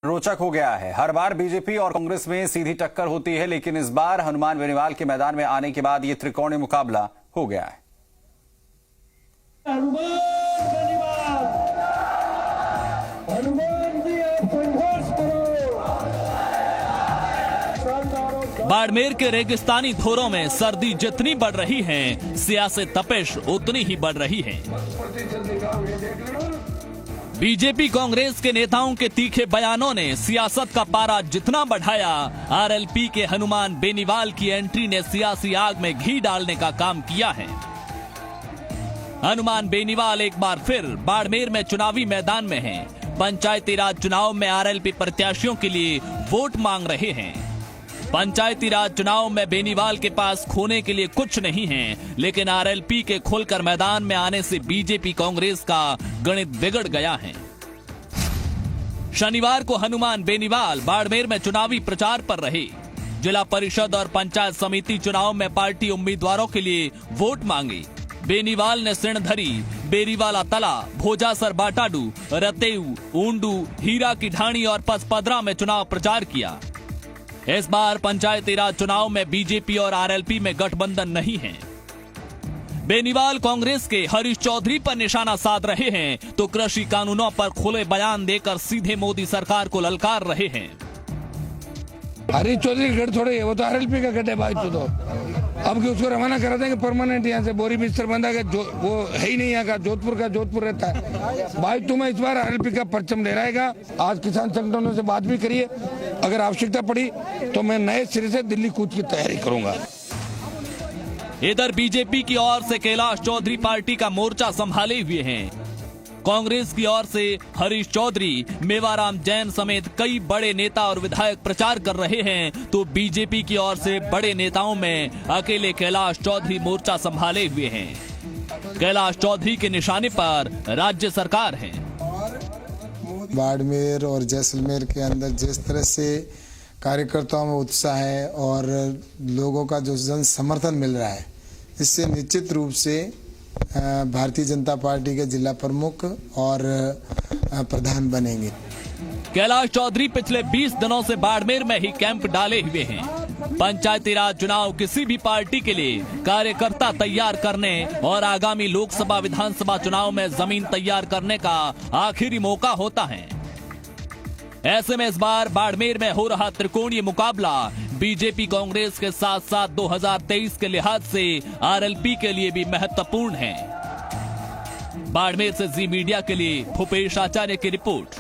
रोचक हो गया है। हर बार बीजेपी और कांग्रेस में सीधी टक्कर होती है, लेकिन इस बार हनुमान बेनीवाल के मैदान में आने के बाद ये त्रिकोणीय मुकाबला हो गया है। बाड़मेर के रेगिस्तानी धोरों में सर्दी जितनी बढ़ रही है, सियासी तपिश उतनी ही बढ़ रही है। बीजेपी कांग्रेस के नेताओं के तीखे बयानों ने सियासत का पारा जितना बढ़ाया, आरएलपी के हनुमान बेनीवाल की एंट्री ने सियासी आग में घी डालने का काम किया है। हनुमान बेनीवाल एक बार फिर बाड़मेर में चुनावी मैदान में हैं। पंचायती राज चुनाव में आरएलपी प्रत्याशियों के लिए वोट मांग रहे हैं। पंचायती राज चुनाव में बेनीवाल के पास खोने के लिए कुछ नहीं है, लेकिन आरएलपी के खुलकर मैदान में आने से बीजेपी कांग्रेस का गणित बिगड़ गया है। शनिवार को हनुमान बेनीवाल बाड़मेर में चुनावी प्रचार पर रहे। जिला परिषद और पंचायत समिति चुनाव में पार्टी उम्मीदवारों के लिए वोट मांगे। बेनीवाल ने सिणधरी, बेरीवाला तला, भोजासर बाटाडू, रतेऊ, ऊंडू, हीरा की ढाणी और पसपदरा में चुनाव प्रचार किया। इस बार पंचायती राज चुनाव में बीजेपी और आरएलपी में गठबंधन नहीं है। बेनीवाल कांग्रेस के हरीश चौधरी पर निशाना साध रहे हैं, तो कृषि कानूनों पर खुले बयान देकर सीधे मोदी सरकार को ललकार रहे हैं। हरीश चौधरी का गढ़ थोड़े है, वो तो आरएलपी का गढ़ है भाई। तो अब कि उसको रवाना करा देंगे परमानेंट यहाँ से, बोरी बिस्तर बंधा के, वो है ही नहीं यहाँ का, जोधपुर रहता है भाई। तुम्हें इस बार आरएलपी का परचम लहराएगा। आज किसान संगठनों से बात भी करिए, अगर आवश्यकता पड़ी तो मैं नए सिरे से दिल्ली कूच की तैयारी करूंगा। इधर बीजेपी की ओर से कैलाश चौधरी पार्टी का मोर्चा संभाले हुए हैं। कांग्रेस की ओर से हरीश चौधरी, मेवाराम जैन समेत कई बड़े नेता और विधायक प्रचार कर रहे हैं, तो बीजेपी की ओर से बड़े नेताओं में अकेले कैलाश चौधरी मोर्चा संभाले हुए हैं। कैलाश चौधरी के निशाने पर राज्य सरकार है। बाड़मेर और जैसलमेर के अंदर जिस तरह से कार्यकर्ताओं में उत्साह है और लोगों का जो जन समर्थन मिल रहा है, इससे निश्चित रूप से भारतीय जनता पार्टी के जिला प्रमुख और प्रधान बनेंगे। कैलाश चौधरी पिछले 20 दिनों से बाड़मेर में ही कैंप डाले हुए हैं। पंचायती राज चुनाव किसी भी पार्टी के लिए कार्यकर्ता तैयार करने और आगामी लोकसभा विधानसभा चुनाव में जमीन तैयार करने का आखिरी मौका होता है। ऐसे में इस बार बाड़मेर में हो रहा त्रिकोणीय मुकाबला बीजेपी कांग्रेस के साथ साथ 2023 के लिहाज से आरएलपी के लिए भी महत्वपूर्ण है। बाड़मेर से जी मीडिया के लिए भूपेश आचार्य की रिपोर्ट।